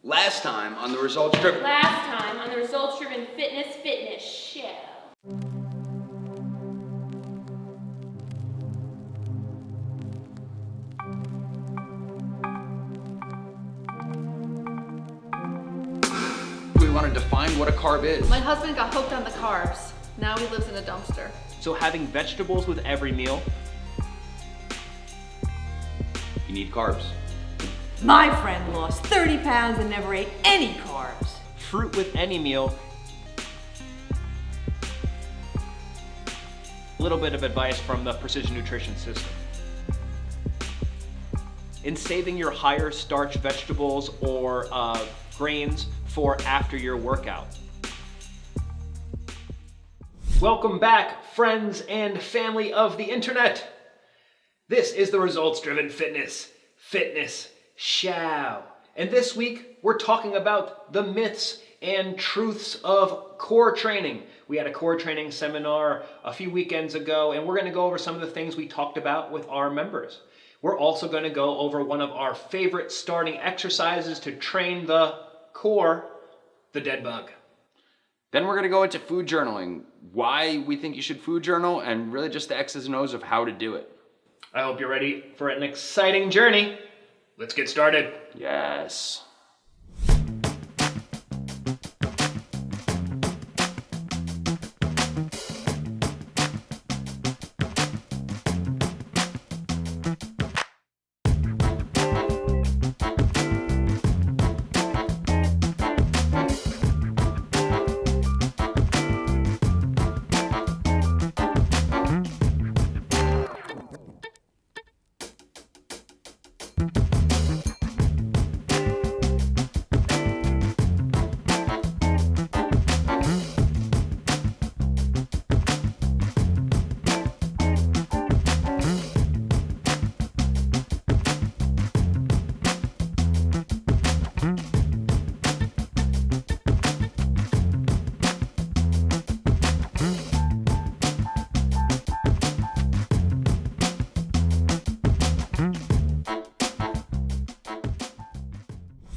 Last time on the results-driven Fitness show. we want to define what a carb is. My husband got hooked on the carbs. Now he lives in a dumpster. So having vegetables with every meal. You need carbs. My friend lost 30 pounds and never ate any carbs. Fruit with any meal. A little bit of advice from the precision nutrition system. In saving your higher starch vegetables or grains for after your workout. Welcome back, friends and family of the internet. This is the Results-Driven Fitness Show. And this week, we're talking about the myths and truths of core training. We had a core training seminar a few weekends ago, and we're going to go over some of the things we talked about with our members. We're also going to go over one of our favorite starting exercises to train the core, the Deadbug. Then we're going to go into food journaling, why we think you should food journal, and really just the X's and O's of how to do it. I hope you're ready for an exciting journey. Let's get started. Yes.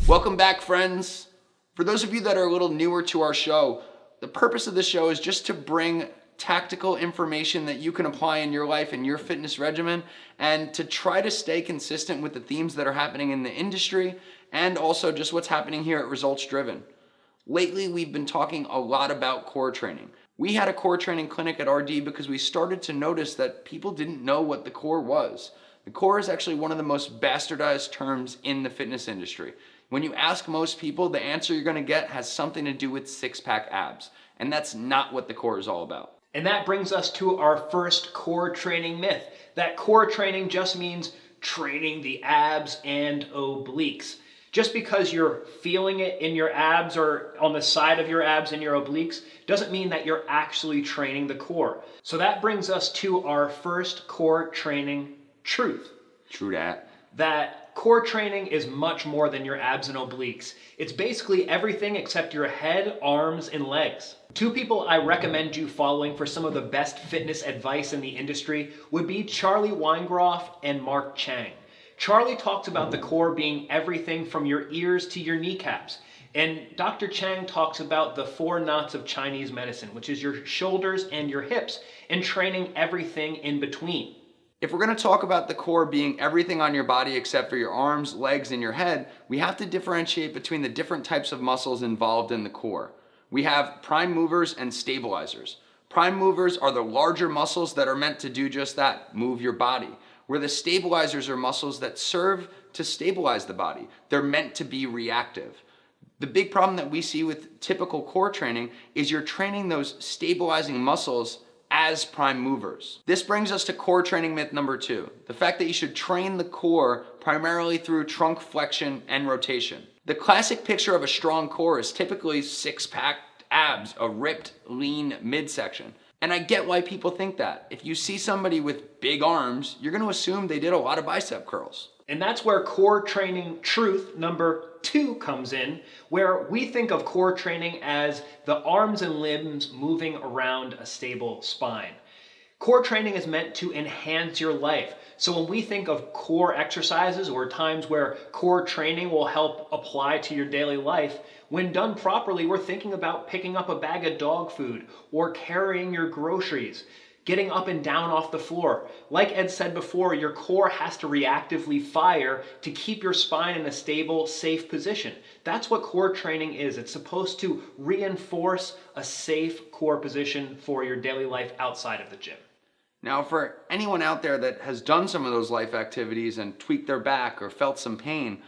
Welcome back, friends. For those of you that are a little newer to our show, the purpose of this show is just to bring tactical information that you can apply in your life and your fitness regimen, and to try to stay consistent with the themes that are happening in the industry and also just what's happening here at Results Driven. Lately, we've been talking a lot about core training. We had a core training clinic at RD because we started to notice that people didn't know what the core was. The core is actually one of the most bastardized terms in the fitness industry. When you ask most people, the answer you're gonna get has something to do with six-pack abs. And that's not what the core is all about. And that brings us to our first core training myth, that core training just means training the abs and obliques. Just because you're feeling it in your abs or on the side of your abs and your obliques doesn't mean that you're actually training the core. So that brings us to our first core training truth. True that. That core training is much more than your abs and obliques. It's basically everything except your head, arms, and legs. Two people I recommend you following for some of the best fitness advice in the industry would be Charlie Weingroff and Mark Chang. Charlie talks about the core being everything from your ears to your kneecaps. And Dr. Chang talks about the 4 knots of Chinese medicine, which is your shoulders and your hips, and training everything in between. If we're going to talk about the core being everything on your body except for your arms, legs, and your head, we have to differentiate between the different types of muscles involved in the core. We have prime movers and stabilizers. Prime movers are the larger muscles that are meant to do just that, move your body, where the stabilizers are muscles that serve to stabilize the body. They're meant to be reactive. The big problem that we see with typical core training is you're training those stabilizing muscles as prime movers. This brings us to core training myth number 2, the fact that you should train the core primarily through trunk flexion and rotation. The classic picture of a strong core is typically six-pack abs, a ripped, lean midsection. And I get why people think that. If you see somebody with big arms, you're going to assume they did a lot of bicep curls. And that's where core training truth number 2 comes in, where we think of core training as the arms and limbs moving around a stable spine. Core training is meant to enhance your life. So when we think of core exercises or times where core training will help apply to your daily life, when done properly, we're thinking about picking up a bag of dog food or carrying your groceries, getting up and down off the floor. Like Ed said before, your core has to reactively fire to keep your spine in a stable, safe position. That's what core training is. It's supposed to reinforce a safe core position for your daily life outside of the gym. Now, for anyone out there that has done some of those life activities and tweaked their back or felt some pain,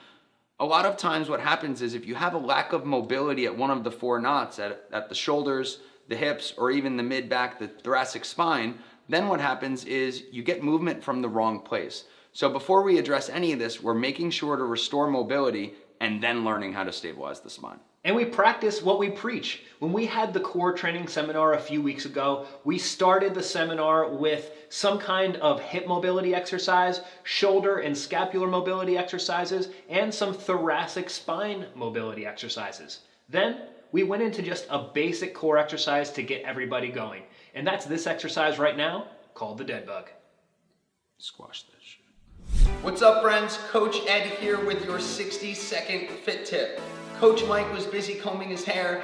a lot of times what happens is if you have a lack of mobility at one of the four knots, at the shoulders, the hips, or even the mid-back, the thoracic spine, then what happens is you get movement from the wrong place. So before we address any of this, we're making sure to restore mobility and then learning how to stabilize the spine. And we practice what we preach. When we had the core training seminar a few weeks ago, we started the seminar with some kind of hip mobility exercise, shoulder and scapular mobility exercises, and some thoracic spine mobility exercises. Then we went into just a basic core exercise to get everybody going. And that's this exercise right now called the Deadbug. Squash that shit. What's up, friends? Coach Ed here with your 60-second fit tip. Coach Mike was busy combing his hair.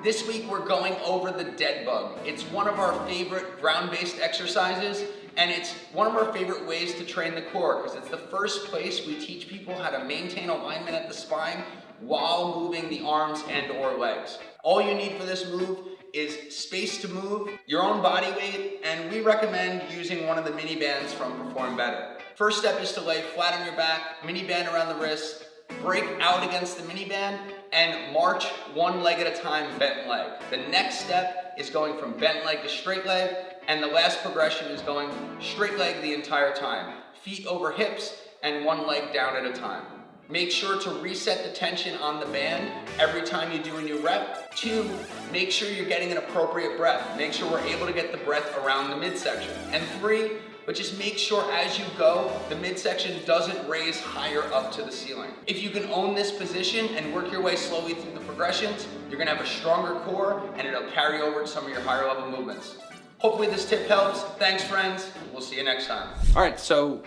This week we're going over the Deadbug. It's one of our favorite ground-based exercises, and it's one of our favorite ways to train the core because it's the first place we teach people how to maintain alignment at the spine while moving the arms and or legs. All you need for this move is space to move, your own body weight, and we recommend using one of the mini bands from Perform Better. First step is to lay flat on your back, mini band around the wrist, break out against the mini band, and march one leg at a time, bent leg. The next step is going from bent leg to straight leg, and the last progression is going straight leg the entire time. Feet over hips and one leg down at a time. Make sure to reset the tension on the band every time you do a new rep. 2, make sure you're getting an appropriate breath. Make sure we're able to get the breath around the midsection. And 3, but just make sure as you go, the midsection doesn't raise higher up to the ceiling. If you can own this position and work your way slowly through the progressions, you're gonna have a stronger core and it'll carry over to some of your higher level movements. Hopefully this tip helps. Thanks, friends. We'll see you next time. All right, so,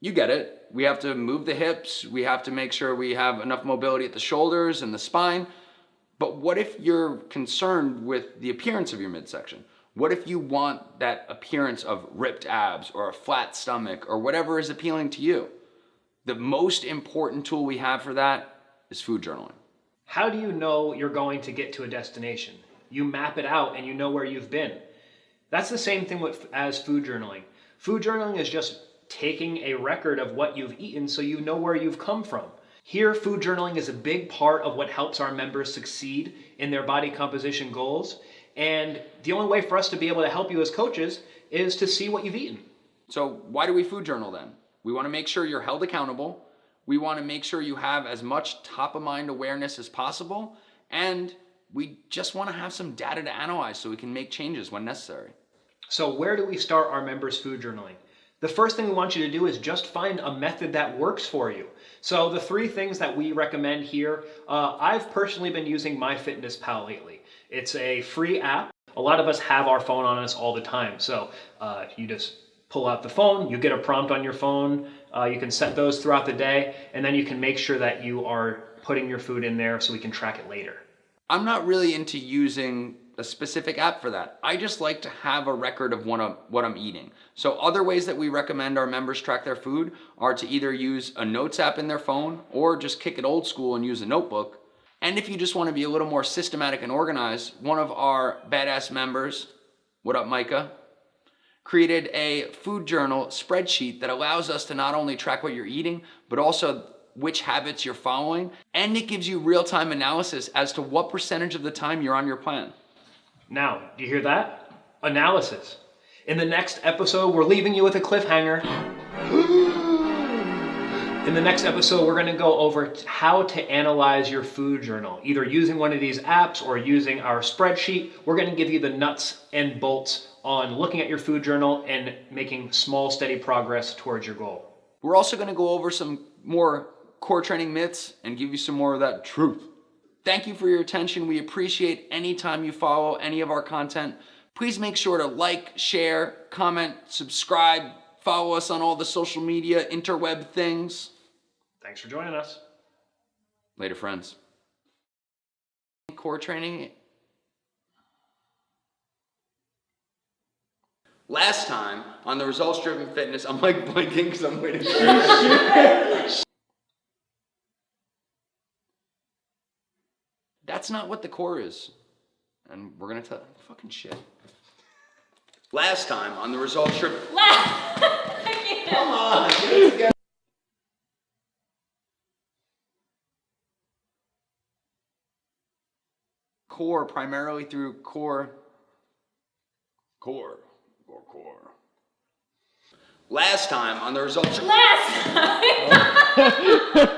you get it. We have to move the hips. We have to make sure we have enough mobility at the shoulders and the spine. But what if you're concerned with the appearance of your midsection? What if you want that appearance of ripped abs or a flat stomach or whatever is appealing to you? The most important tool we have for that is food journaling. How do you know you're going to get to a destination? You map it out and you know where you've been. That's the same thing as food journaling. Food journaling is just taking a record of what you've eaten so you know where you've come from. Here, food journaling is a big part of what helps our members succeed in their body composition goals. And the only way for us to be able to help you as coaches is to see what you've eaten. So why do we food journal then? We want to make sure you're held accountable. We want to make sure you have as much top of mind awareness as possible. And we just want to have some data to analyze so we can make changes when necessary. So where do we start our members' food journaling? The first thing we want you to do is just find a method that works for you. So the 3 things that we recommend here, I've personally been using MyFitnessPal lately. It's a free app. A lot of us have our phone on us all the time. So you just pull out the phone, you get a prompt on your phone, you can set those throughout the day, and then you can make sure that you are putting your food in there so we can track it later. I'm not really into using a specific app for that. I just like to have a record of what I'm eating. So other ways that we recommend our members track their food are to either use a notes app in their phone or just kick it old school and use a notebook. And if you just want to be a little more systematic and organized, one of our badass members, what up Micah, created a food journal spreadsheet that allows us to not only track what you're eating, but also which habits you're following. And it gives you real-time analysis as to what percentage of the time you're on your plan. Now, do you hear that? Analysis. In the next episode, we're leaving you with a cliffhanger. In the next episode, we're going to go over how to analyze your food journal, either using one of these apps or using our spreadsheet. We're going to give you the nuts and bolts on looking at your food journal and making small, steady progress towards your goal. We're also going to go over some more core training myths and give you some more of that truth. Thank you for your attention. We appreciate any time you follow any of our content. Please make sure to like, share, comment, subscribe, follow us on all the social media, interweb things. Thanks for joining us. Later, friends. Core training. Last time on the results-driven fitness, I'm like blinking because I'm waiting for it. That's not what the core is. And we're gonna tell fucking shit. Last time on the results-driven. Come on, get it together. Core primarily through core. Last time on the results. Last time!